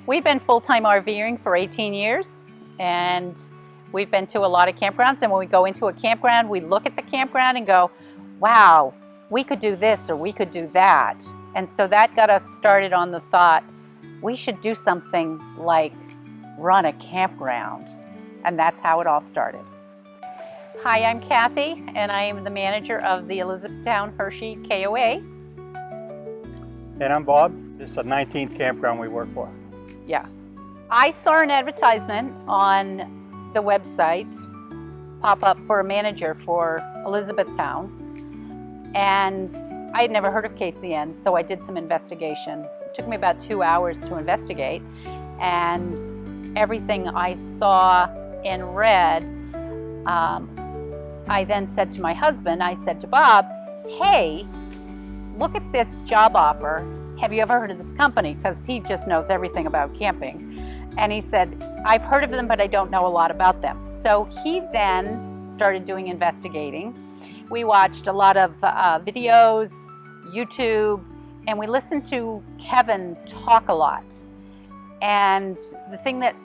We've been full-time RVing for 18 years, and we've been to a lot of campgrounds, and when we go into a campground, we look at the campground and go, wow, we could do this or we could do that. And so that got us started on the thought, we should do something like run a campground. And that's how it all started. Hi, I'm Kathy, and I am the manager of the Elizabethtown Hershey KOA. And I'm Bob. This is the 19th campground we work for. Yeah. I saw an advertisement on the website pop up for a manager for Elizabethtown, and I had never heard of KCN, so I did some investigation. It took me about 2 hours to investigate, and everything I saw and read, I then said to my husband, I said to Bob, hey, look at this job offer. Have you ever heard of this company? Because he just knows everything about camping. And he said, I've heard of them, but I don't know a lot about them. So he then started doing investigating. We watched a lot of videos, YouTube, and we listened to Kevin talk a lot. And the thing that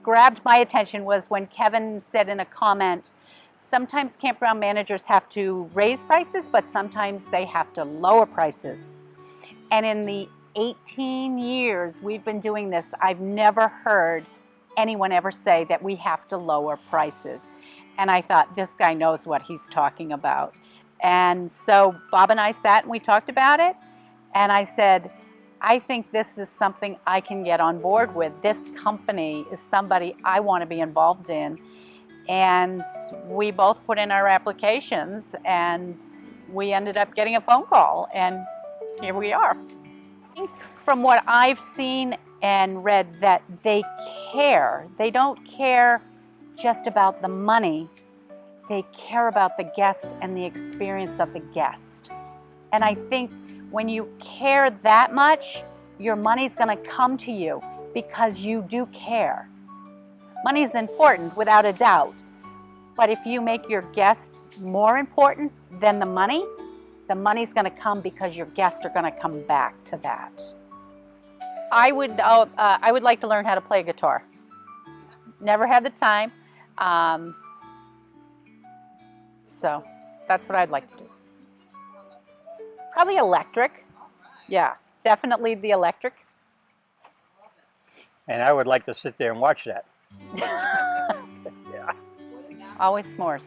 grabbed my attention was when Kevin said in a comment, sometimes campground managers have to raise prices, but sometimes they have to lower prices. And in the 18 years we've been doing this, I've never heard anyone ever say that we have to lower prices. And I thought, this guy knows what he's talking about. And so Bob and I sat and we talked about it. And I said, I think this is something I can get on board with. This company is somebody I want to be involved in. And we both put in our applications, and we ended up getting a phone call, and here we are. I think from what I've seen and read that they care. They don't care just about the money. They care about the guest and the experience of the guest. And I think when you care that much, your money's going to come to you because you do care. Money is important, without a doubt. But if you make your guests more important than the money's going to come because your guests are going to come back to that. I would like to learn how to play guitar. Never had the time. So that's what I'd like to do. Probably electric. Yeah, definitely the electric. And I would like to sit there and watch that. Yeah. Always s'mores.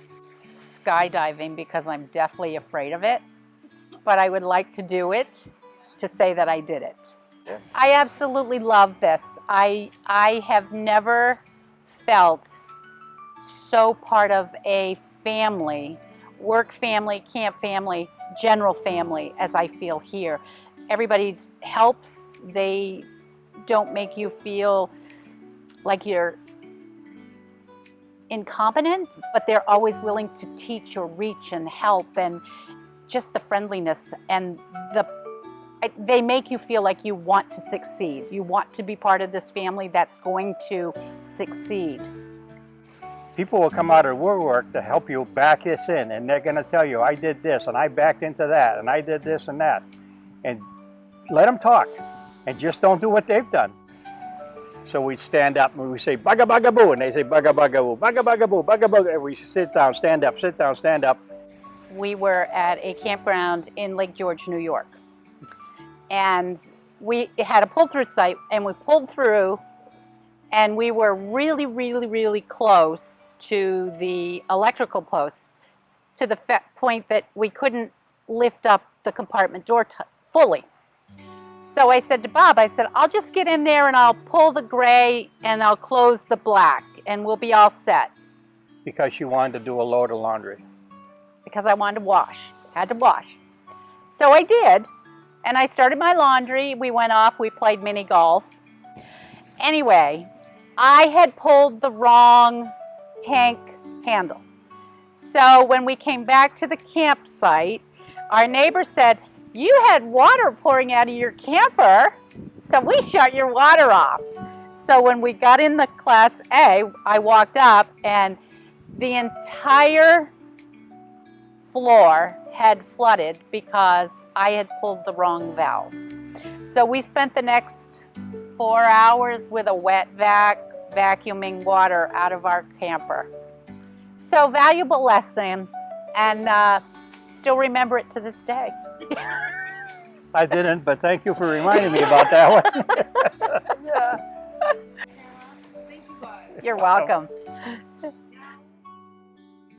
Skydiving, because I'm deathly afraid of it. But I would like to do it to say that I did it. Yeah. I absolutely love this. I have never felt so part of a family, work family, camp family, general family, as I feel here. Everybody helps. They don't make you feel like you're incompetent, but they're always willing to teach or reach and help, and just the friendliness, and they make you feel like you want to succeed. You want to be part of this family that's going to succeed. People will come out of woodwork to help you back this in, and they're going to tell you, I did this, and I backed into that, and I did this and that. And let them talk, and just don't do what they've done. So we stand up and we say, bugga bugga boo, and they say, bugga bugga boo, bugga bugga boo, bugga bugga, and we sit down, stand up, sit down, stand up. We were at a campground in Lake George, New York. And we had a pull-through site, and we pulled through, and we were really, really, really close to the electrical posts, to the point that we couldn't lift up the compartment door fully. So I said to Bob, I said, I'll just get in there and I'll pull the gray and I'll close the black and we'll be all set. Because you wanted to do a load of laundry. Because I wanted to wash, had to wash. So I did, and I started my laundry. We went off, we played mini golf. Anyway, I had pulled the wrong tank handle. So when we came back to the campsite, our neighbor said, you had water pouring out of your camper, so we shut your water off. So when we got in the Class A, I walked up and the entire floor had flooded because I had pulled the wrong valve. So we spent the next 4 hours with a wet vac, vacuuming water out of our camper. So valuable lesson, and still remember it to this day. I didn't, but thank you for reminding me about that one. You're welcome.